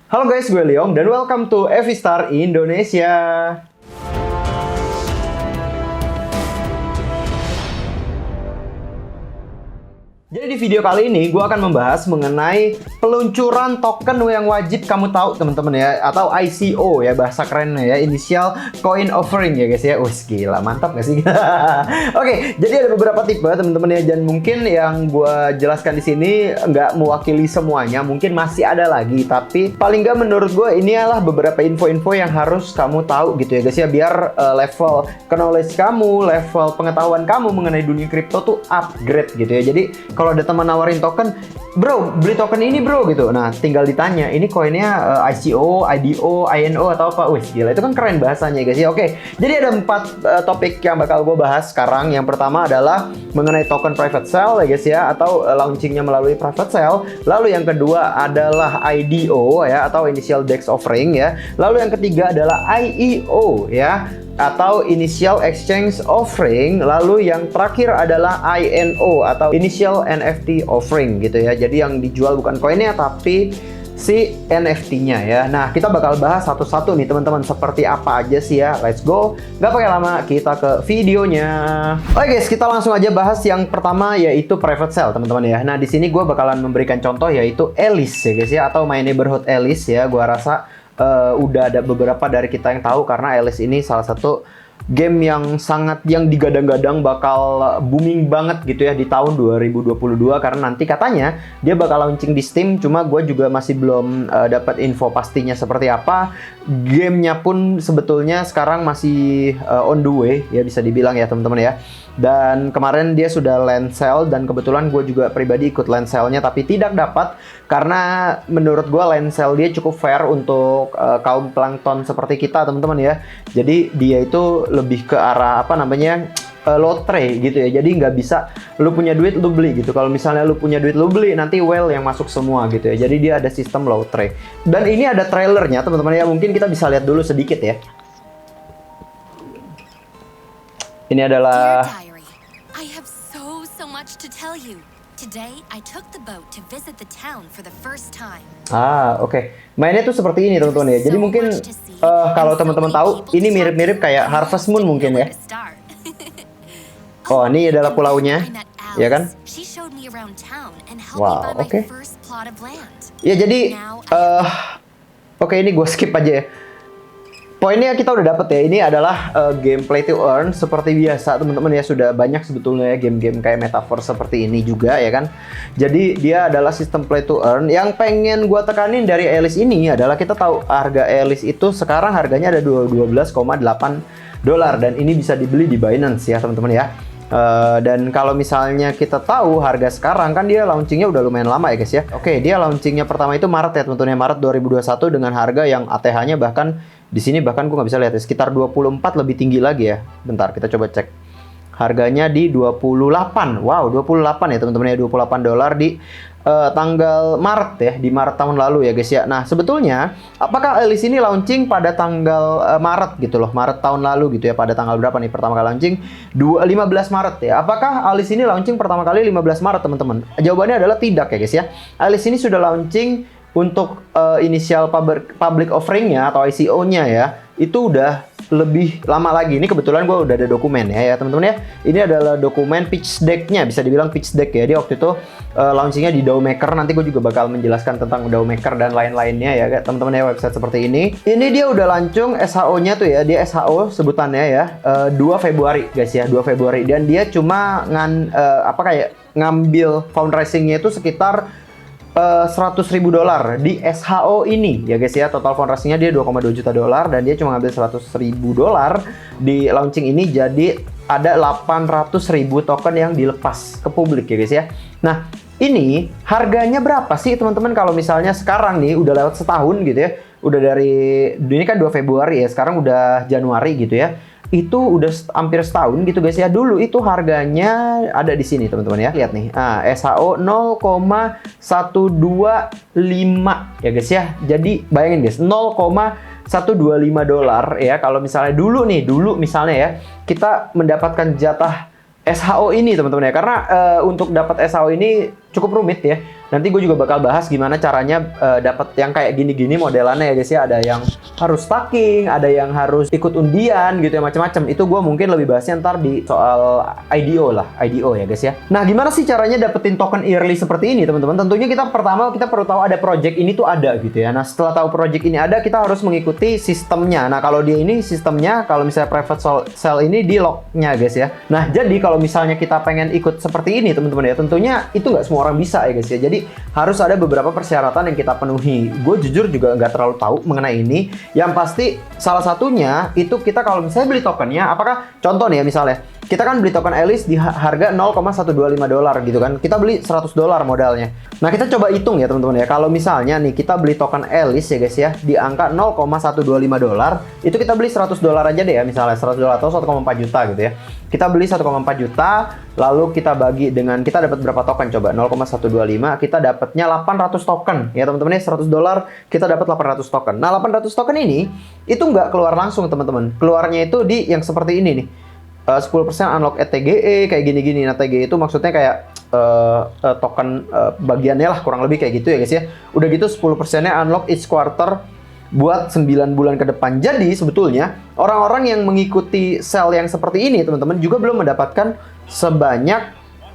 Halo guys, gue Leong dan welcome to Evistar Indonesia. Jadi di video kali ini gue akan membahas mengenai peluncuran token yang wajib kamu tahu teman-teman ya, atau ICO ya bahasa kerennya ya, Initial Coin Offering ya guys ya. Wih gila, mantap gak sih? Oke, jadi ada beberapa tipe teman-teman ya, dan mungkin yang gue jelaskan di sini nggak mewakili semuanya, mungkin masih ada lagi, tapi paling nggak menurut gue ini adalah beberapa info-info yang harus kamu tahu gitu ya guys ya, biar level knowledge kamu, level pengetahuan kamu mengenai dunia kripto tuh upgrade gitu ya. Jadi kalau ada teman nawarin token, bro beli token ini bro gitu, nah tinggal ditanya ini koinnya ICO, IDO, INO atau apa. Wih gila, itu kan keren bahasanya guys ya. Oke, jadi ada 4 topik yang bakal gue bahas sekarang. Yang pertama adalah mengenai token private sale ya guys ya, atau launchingnya melalui private sale. Lalu yang kedua adalah IDO ya, atau Initial Dex Offering ya. Lalu yang ketiga adalah IEO ya, atau Initial Exchange Offering. Lalu yang terakhir adalah INO atau Initial NFT Offering gitu ya. Jadi yang dijual bukan koinnya tapi si NFT-nya ya. Nah, kita bakal bahas satu-satu nih teman-teman, seperti apa aja sih ya. Let's go. Nggak pakai lama, kita ke videonya. Oke guys, kita langsung aja bahas yang pertama, yaitu private sale teman-teman ya. Nah, di sini gue bakalan memberikan contoh yaitu Alice ya guys ya, atau My Neighborhood Alice ya. Gue rasa udah ada beberapa dari kita yang tahu, karena Alice ini salah satu game yang digadang-gadang bakal booming banget gitu ya di tahun 2022, karena nanti katanya dia bakal launching di Steam. Cuma gue juga masih belum dapat info pastinya seperti apa. Gamenya pun sebetulnya sekarang masih on the way ya, bisa dibilang ya teman-teman ya. Dan kemarin dia sudah land sale, dan kebetulan gue juga pribadi ikut land sale-nya tapi tidak dapat, karena menurut gue land sale dia cukup fair untuk kaum plankton seperti kita teman-teman ya. Jadi dia itu lebih ke arah apa namanya, lotre gitu ya. Jadi nggak bisa lu punya duit lu beli gitu. Kalau misalnya lu punya duit lu beli, nanti whale yang masuk semua gitu ya. Jadi dia ada sistem lotre. Dan ini ada trailernya teman-teman ya, mungkin kita bisa lihat dulu sedikit ya. Ini adalah I have so much to tell you. Today I took the boat to visit the town for the first time. Oke. Mainnya tuh seperti ini teman-teman ya. Jadi mungkin kalau teman-teman tahu, ini mirip-mirip kayak Harvest Moon mungkin ya. Oh, ini adalah pulaunya, ya kan? Wow, oke. Ya jadi, oke, ini gue skip aja ya. Poinnya kita udah dapet ya, ini adalah game play to earn seperti biasa teman-teman ya. Sudah banyak sebetulnya ya game-game kayak Metaverse seperti ini juga ya kan. Jadi dia adalah sistem play to earn. Yang pengen gua tekanin dari Alice ini adalah, kita tahu harga Alice itu sekarang harganya ada $12,8, dan ini bisa dibeli di Binance ya teman-teman ya. Dan kalau misalnya kita tahu harga sekarang, kan dia launchingnya udah lumayan lama ya guys ya. Oke, dia launchingnya pertama itu Maret ya teman-teman ya, Maret 2021, dengan harga yang ATH-nya bahkan di sini bahkan gue nggak bisa lihat ya, sekitar 24 lebih tinggi lagi ya. Bentar, kita coba cek. Harganya di 28. Wow, 28 ya teman-teman ya, $28 di tanggal Maret ya, di Maret tahun lalu ya guys ya. Nah, sebetulnya apakah Alice ini launching pada tanggal Maret gitu loh, Maret tahun lalu gitu ya, pada tanggal berapa nih pertama kali launching? 15 Maret ya. Apakah Alice ini launching pertama kali 15 Maret teman-teman? Jawabannya adalah tidak ya guys ya. Alice ini sudah launching untuk initial public offering-nya atau ICO-nya ya, itu udah lebih lama lagi. Ini kebetulan gue udah ada dokumen ya teman-teman ya. Ini adalah dokumen pitch deck-nya, bisa dibilang pitch deck ya. Dia waktu itu launching-nya di DAO Maker. Nanti gue juga bakal menjelaskan tentang DAO Maker dan lain-lainnya ya teman-teman ya, website seperti ini. Ini dia udah launching SHO-nya tuh ya, dia SHO sebutannya ya, 2 Februari guys ya, 2 Februari. Dan dia cuma ngambil fundraising-nya itu sekitar $100.000 di SHO ini ya guys ya. Total fundraising-nya dia $2,2 juta, dan dia cuma ngambil $100.000 di launching ini. Jadi ada 800.000 token yang dilepas ke publik ya guys ya. Nah, ini harganya berapa sih teman-teman kalau misalnya sekarang nih udah lewat setahun gitu ya. Udah dari, ini kan 2 Februari ya, sekarang udah Januari gitu ya. Itu udah hampir setahun gitu guys ya. Dulu itu harganya ada di sini teman-teman ya. Lihat nih. Nah, SHO 0,125 ya guys ya. Jadi bayangin guys, $125 ya. Kalau misalnya dulu misalnya ya, kita mendapatkan jatah SHO ini teman-teman ya. Karena untuk dapat SHO ini cukup rumit ya. Nanti gue juga bakal bahas gimana caranya dapat yang kayak gini-gini modelannya ya guys ya. Ada yang harus stacking, ada yang harus ikut undian gitu ya, macam-macam. Itu gue mungkin lebih bahasnya ntar di soal IDO lah, IDO ya guys ya. Nah, gimana sih caranya dapetin token early seperti ini teman-teman? Tentunya kita pertama perlu tahu ada project ini tuh ada gitu ya. Nah, setelah tahu project ini ada, kita harus mengikuti sistemnya. Nah, kalau dia ini sistemnya, kalau misalnya private sale ini di lock-nya guys ya. Nah, jadi kalau misalnya kita pengen ikut seperti ini teman-teman ya, tentunya itu nggak semua orang bisa ya guys ya. Jadi harus ada beberapa persyaratan yang kita penuhi. Gue jujur juga nggak terlalu tahu mengenai ini. Yang pasti salah satunya itu kita kalau misalnya beli tokennya, apakah contoh nih ya misalnya kita kan beli token Alice di harga 0,125 dolar gitu kan. Kita beli 100 dolar modalnya. Nah, kita coba hitung ya teman-teman ya. Kalau misalnya nih kita beli token Alice ya guys ya di angka 0,125 dolar, itu kita beli 100 dolar aja deh ya, misalnya 100 dolar atau 1,4 juta gitu ya. Kita beli 1,4 juta, lalu kita bagi dengan kita dapat berapa token coba? 0,125, kita dapatnya 800 token ya teman-teman ya. 100 dolar kita dapat 800 token. Nah, 800 token ini itu nggak keluar langsung teman-teman. Keluarnya itu di yang seperti ini nih. 10% unlock at TGE kayak gini-gini. Nah, TGE itu maksudnya kayak token bagiannya lah, kurang lebih kayak gitu ya guys ya. Udah gitu 10%-nya unlock each quarter buat 9 bulan ke depan. Jadi sebetulnya orang-orang yang mengikuti sell yang seperti ini teman-teman juga belum mendapatkan sebanyak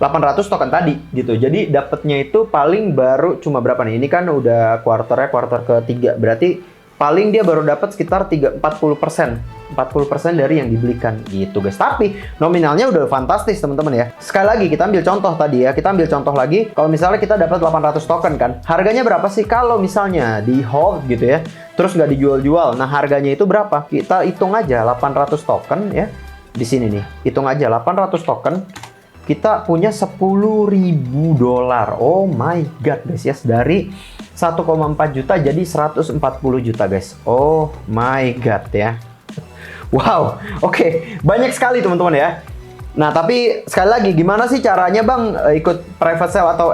800 token tadi gitu. Jadi dapatnya itu paling baru cuma berapa nih? Ini kan udah kuarter ketiga. Berarti paling dia baru dapat sekitar 40% dari yang dibelikan gitu guys. Tapi nominalnya udah fantastis teman-teman ya. Sekali lagi kita ambil contoh tadi ya. Kita ambil contoh lagi. Kalau misalnya kita dapat 800 token kan. Harganya berapa sih kalau misalnya di hold gitu ya. Terus nggak dijual-jual. Nah, harganya itu berapa? Kita hitung aja 800 token ya. Di sini nih. Hitung aja 800 token. Kita punya 10.000 dolar. Oh my god guys ya. Dari 1,4 juta jadi 140 juta guys. Oh my god ya. Wow, oke. Banyak sekali teman-teman ya. Nah, tapi sekali lagi gimana sih caranya Bang ikut private sale atau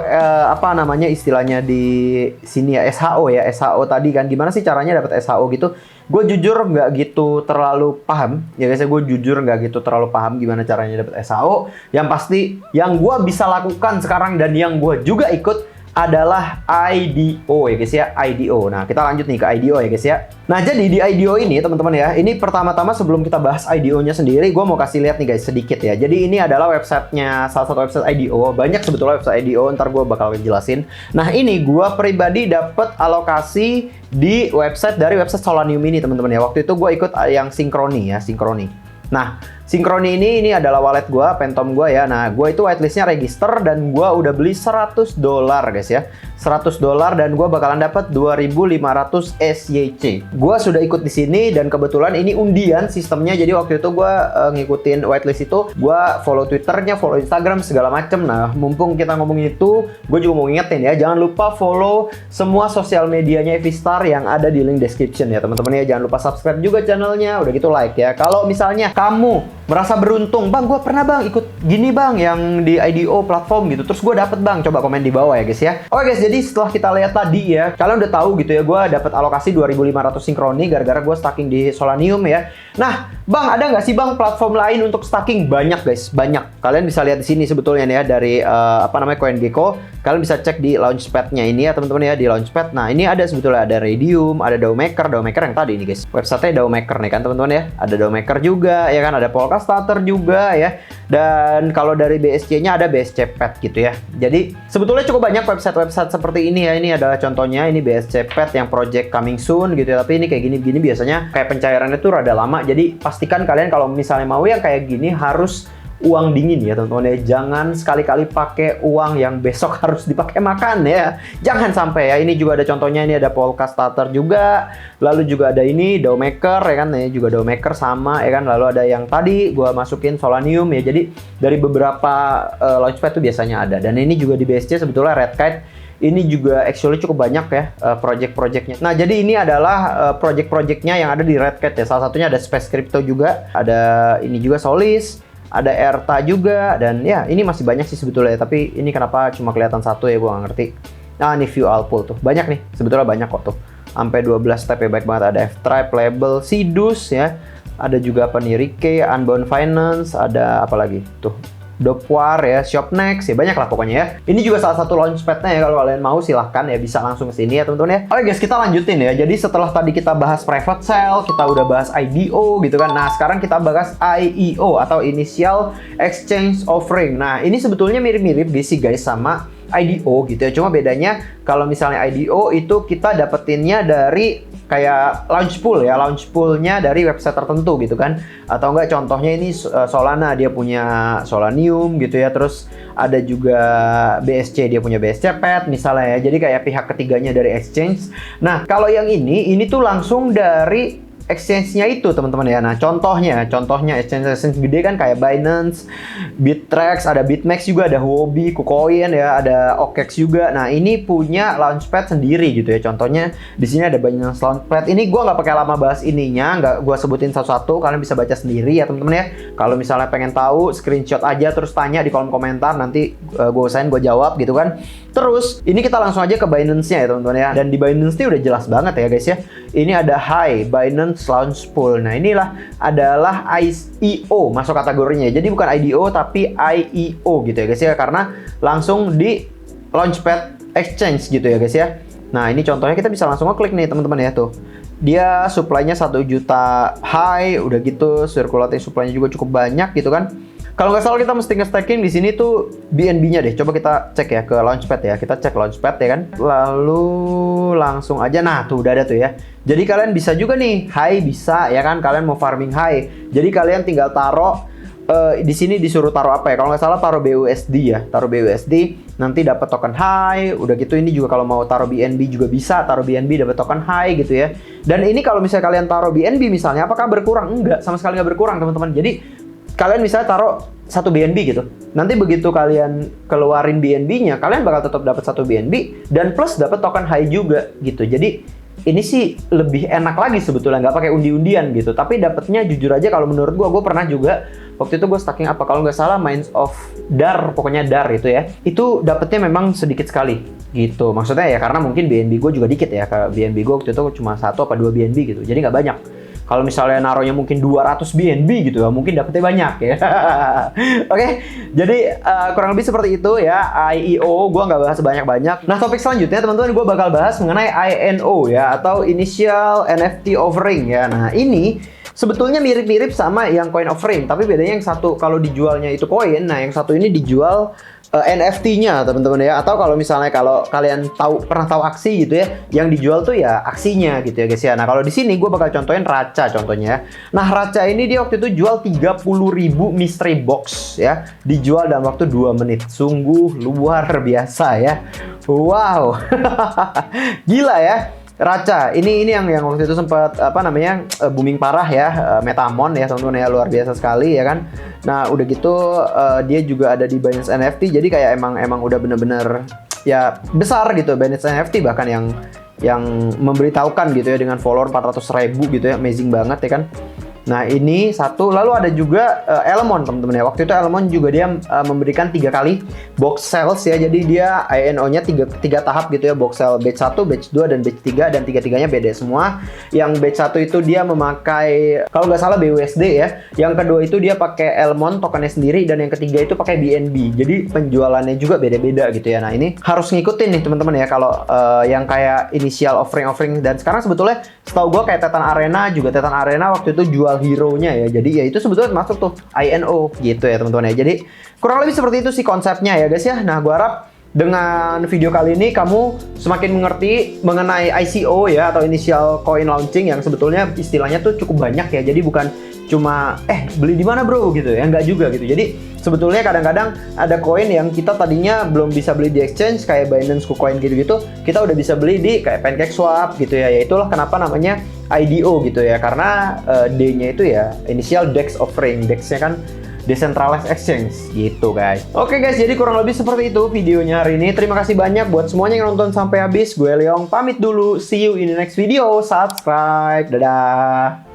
apa namanya istilahnya di sini ya, SHO ya. SHO tadi kan gimana sih caranya dapat SHO gitu. Gue jujur nggak gitu terlalu paham ya guys ya. Gue jujur nggak gitu terlalu paham gimana caranya dapat SHO. Yang pasti yang gue bisa lakukan sekarang dan yang gue juga ikut adalah IDO ya guys ya, IDO. Nah, kita lanjut nih ke IDO ya guys ya. Nah, jadi di IDO ini teman-teman ya, ini pertama-tama sebelum kita bahas IDO-nya sendiri, gue mau kasih lihat nih guys sedikit ya. Jadi ini adalah websitenya, salah satu website IDO. Banyak sebetulnya website IDO, ntar gue bakal jelasin. Nah, ini gue pribadi dapat alokasi di website dari website Solanium ini teman-teman ya. Waktu itu gue ikut yang Synchrony ya, Synchrony. Nah, Synchrony ini adalah wallet gue, Phantom gue ya. Nah, gue itu whitelistnya register dan gue udah beli 100 dolar guys ya. 100 dolar dan gue bakalan dapat 2.500 SYC. Gue sudah ikut di sini dan kebetulan ini undian sistemnya. Jadi waktu itu gue ngikutin whitelist itu, gue follow Twitternya, follow Instagram segala macem. Nah, mumpung kita ngomongin itu, gue juga mau ngingetin ya, jangan lupa follow semua sosial medianya Evistar yang ada di link description ya teman-teman ya. Jangan lupa subscribe juga channelnya, udah gitu like ya. Kalau misalnya kamu merasa beruntung, Bang, gue pernah Bang ikut gini Bang yang di IDO platform gitu, terus gue dapet Bang, coba komen di bawah ya guys ya. Oke guys, jadi setelah kita lihat tadi ya, kalian udah tahu gitu ya, gue dapet alokasi 2.500 Synchrony gara-gara gue stacking di Solanium ya. Nah, Bang, ada nggak sih Bang platform lain untuk stacking? Banyak guys, banyak. Kalian bisa lihat di sini sebetulnya nih ya, dari apa namanya CoinGecko. Kalian bisa cek di launchpad-nya ini ya teman-teman ya, di launchpad. Nah, ini ada sebetulnya ada Raydium, ada DAO Maker yang tadi ini guys. Website-nya DAO Maker nih kan teman-teman ya. Ada DAO Maker juga ya kan, ada Polka Starter juga ya. Dan kalau dari BSC-nya ada BSC Pet gitu ya. Jadi sebetulnya cukup banyak website-website seperti ini ya. Ini adalah contohnya, ini BSC Pet yang project coming soon gitu ya. Tapi ini kayak gini-gini biasanya kayak pencairannya tuh rada lama. Jadi pastikan kalian kalau misalnya mau yang kayak gini harus uang dingin ya teman-teman ya. Jangan sekali-kali pakai uang yang besok harus dipakai makan ya. Jangan sampai ya. Ini juga ada contohnya, ini ada Polka Starter juga. Lalu juga ada ini DAO Maker ya kan. Ini juga DAO Maker sama ya kan. Lalu ada yang tadi gua masukin Solanium ya. Jadi dari beberapa launchpad tuh biasanya ada. Dan ini juga di BSC sebetulnya Red Kite. Ini juga actually cukup banyak ya project-projectnya. Nah, jadi ini adalah project-projectnya yang ada di Red Kite ya. Salah satunya ada Space Crypto juga. Ada ini juga Solis. Ada Erta juga, dan ya ini masih banyak sih sebetulnya, tapi ini kenapa cuma kelihatan satu ya, gue nggak ngerti. Nah, ini View All Pool tuh, banyak nih, sebetulnya banyak kok tuh. Sampai 12 step ya, baik banget. Ada F-Tribe, Label, Sidus ya. Ada juga apa nih, Rike, Unbound Finance, ada apa lagi? Tuh, Dopwar ya, Shopnext ya, banyak lah pokoknya ya. Ini juga salah satu launchpad-nya ya, kalau kalian mau silahkan ya bisa langsung ke sini ya teman-teman ya. Oke guys, kita lanjutin ya. Jadi setelah tadi kita bahas private sale, kita udah bahas IDO gitu kan. Nah, sekarang kita bahas IEO atau Initial Exchange Offering. Nah, ini sebetulnya mirip-mirip sih guys sama IDO gitu ya. Cuma bedanya kalau misalnya IDO itu kita dapetinnya dari kayak launch pool ya, launch poolnya dari website tertentu gitu kan. Atau enggak contohnya ini Solana, dia punya Solanium gitu ya. Terus ada juga BSC, dia punya BSC Pet misalnya ya. Jadi kayak pihak ketiganya dari exchange. Nah, kalau yang ini tuh langsung dari exchange-nya itu teman-teman ya. Nah, contohnya exchange gede kan kayak Binance, Bittrex, ada BitMEX juga, ada Huobi, KuCoin ya, ada OKEx juga. Nah, ini punya launchpad sendiri gitu ya. Contohnya di sini ada Binance Launchpad. Ini gua nggak pakai lama bahas ininya, nggak gua sebutin satu-satu, kalian bisa baca sendiri ya teman-teman ya. Kalau misalnya pengen tahu, screenshot aja terus tanya di kolom komentar, nanti gua usahain gua jawab gitu kan. Terus, ini kita langsung aja ke Binance-nya ya teman-teman ya. Dan di Binance ini udah jelas banget ya guys ya. Ini ada Binance Launch Pool. Nah, inilah adalah IEO masuk kategorinya. Jadi bukan IDO tapi IEO gitu ya guys ya, karena langsung di Launchpad Exchange gitu ya guys ya. Nah, ini contohnya kita bisa langsung ngeklik nih teman-teman ya tuh. Dia supply-nya 1 juta high, udah gitu circulating supply-nya juga cukup banyak gitu kan. Kalau nggak salah kita mesti nge-staking di sini tuh BNB-nya deh. Coba kita cek ya ke Launchpad ya. Kita cek Launchpad ya kan. Lalu langsung aja, nah tuh udah ada tuh ya. Jadi kalian bisa juga nih, high bisa ya kan. Kalian mau farming high. Jadi kalian tinggal taruh di sini disuruh taruh apa ya? Kalau nggak salah taruh BUSD ya. Taruh BUSD, nanti dapat token high. Udah gitu ini juga kalau mau taruh BNB juga bisa. Taruh BNB dapat token high gitu ya. Dan ini kalau misalnya kalian taruh BNB misalnya, apakah berkurang? Enggak, sama sekali nggak berkurang teman-teman. Jadi kalian misalnya taruh 1 BNB gitu. Nanti begitu kalian keluarin BNB-nya, kalian bakal tetap dapat 1 BNB dan plus dapat token high juga gitu. Jadi ini sih lebih enak lagi sebetulnya, nggak pakai undi-undian gitu. Tapi dapatnya jujur aja kalau menurut gue pernah juga waktu itu gue staking apa kalau nggak salah Mines of Dar, pokoknya Dar itu ya. Itu dapatnya memang sedikit sekali gitu. Maksudnya ya karena mungkin BNB gue juga dikit ya. Ke BNB gue waktu itu cuma 1 apa 2 BNB gitu. Jadi nggak banyak. Kalau misalnya naruhnya mungkin 200 BNB gitu ya, mungkin dapetnya banyak ya. Oke, jadi kurang lebih seperti itu ya. IEO, gue nggak bahas banyak-banyak. Nah, topik selanjutnya teman-teman, gue bakal bahas mengenai INO ya, atau Initial NFT Offering ya. Nah, ini sebetulnya mirip-mirip sama yang coin offering, tapi bedanya yang satu kalau dijualnya itu koin, nah yang satu ini dijual NFT-nya teman-teman ya. Atau kalau misalnya kalau kalian pernah tahu aksi gitu ya, yang dijual tuh ya aksinya gitu ya guys ya. Nah, kalau di sini gue bakal contohin Racha contohnya. Nah, Racha ini dia waktu itu jual 30.000 mystery box ya, dijual dalam waktu 2 menit. Sungguh luar biasa ya. Wow. Gila ya. Racha, ini yang waktu itu sempat booming parah ya, Metamon ya teman-teman ya, luar biasa sekali ya kan. Nah, udah gitu dia juga ada di Binance NFT, jadi kayak emang udah bener-bener ya besar gitu Binance NFT, bahkan yang memberitahukan gitu ya dengan follower 400.000 gitu ya, amazing banget ya kan. Nah, ini satu. Lalu ada juga Elmon teman-teman ya. Waktu itu Elmon juga dia memberikan 3 kali box sales ya. Jadi dia INO-nya 3 tahap gitu ya. Box sale batch 1, batch 2, dan batch 3. Dan 3-tiganya beda semua. Yang batch 1 itu dia memakai, kalau nggak salah BUSD ya. Yang kedua itu dia pakai Elmon tokennya sendiri. Dan yang ketiga itu pakai BNB. Jadi penjualannya juga beda-beda gitu ya. Nah, ini harus ngikutin nih teman-teman ya. Kalau yang kayak initial offering. Dan sekarang sebetulnya setahu gue kayak Titan Arena juga. Titan Arena waktu itu jual hero-nya ya. Jadi ya itu sebetulnya masuk tuh INO gitu ya teman-teman ya. Jadi kurang lebih seperti itu sih konsepnya ya guys ya. Nah, gua harap dengan video kali ini kamu semakin mengerti mengenai ICO ya, atau Initial Coin Launching, yang sebetulnya istilahnya tuh cukup banyak ya. Jadi bukan cuma beli di mana bro gitu ya, enggak juga gitu. Jadi sebetulnya kadang-kadang ada koin yang kita tadinya belum bisa beli di exchange kayak Binance, KuCoin gitu-gitu, kita udah bisa beli di kayak PancakeSwap gitu ya. Ya itulah kenapa namanya IDO gitu ya, karena D-nya itu ya Initial Dex Offering. Dex-nya kan Decentralized Exchange gitu guys. Oke guys, jadi kurang lebih seperti itu videonya hari ini. Terima kasih banyak buat semuanya yang nonton sampai habis. Gue Leong pamit dulu. See you in the next video. Subscribe. Dadah.